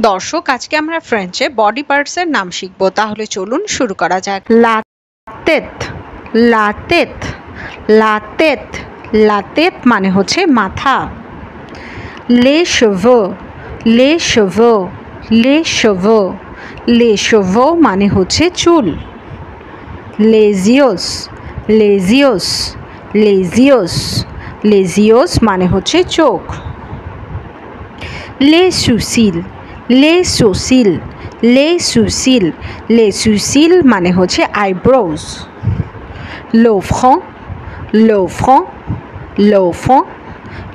দর্শক, আজকে আমরা ফ্রেঞ্চে বডি পার্টসের নাম শিখব। তাহলে চলুন শুরু করা যাক। লা তেত, লা তেত, লা তেত, লা তেত মানে হচ্ছে মাথা। লে চেভeux, লে চেভeux, লে চেভeux, লে চেভeux মানে হচ্ছে চুল। les yeux, les yeux, les yeux, les yeux মানে হচ্ছে চোখ। les sourcils, les sourcils, les sourcils, les sourcils মানে হচ্ছে eyebrows. le front, le front, le front,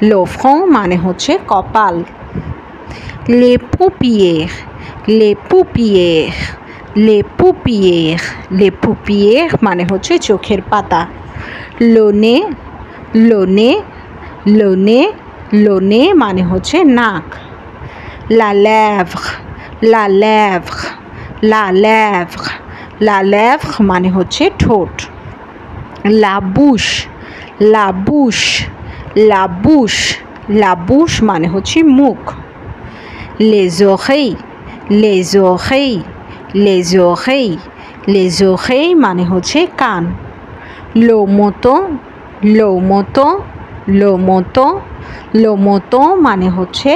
le front মানে হচ্ছে কপাল। les paupières, les paupières, les paupières, les paupières মানে হচ্ছে চোখের পাতা। le nez, le nez, le nez, le nez মানে হচ্ছে নাক। la lèvre, la lèvre, la lèvre, la lèvre মানে হচ্ছে ঠোঁট। la bouche, la bouche, la bouche, la bouche মানে হচ্ছে মুখ। les oreilles, les oreilles, les oreilles, les oreilles মানে হচ্ছে কান। le menton, le menton, le menton, le menton মানে হচ্ছে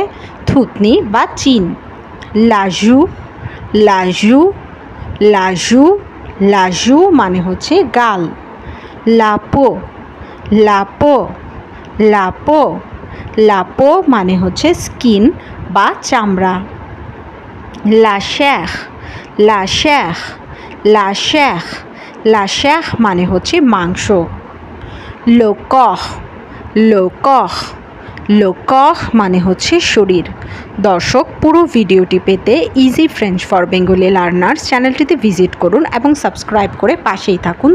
থুতনি বা চিন। la joue, la joue, la joue, la joue মানে হচ্ছে গাল। la peau, la peau, la peau, la peau মানে হচ্ছে স্কিন বা চামড়া। la chair, la chair, la chair, la chair মানে হচ্ছে মাংস। le corps, le corps, le corps মানে হচ্ছে শরীর। দর্শক, পুরো ভিডিওটি পেতে easy French for Bengali learners চ্যানেলটিতে ভিজিট করুন এবং সাবস্ক্রাইব করে পাশেই থাকুন।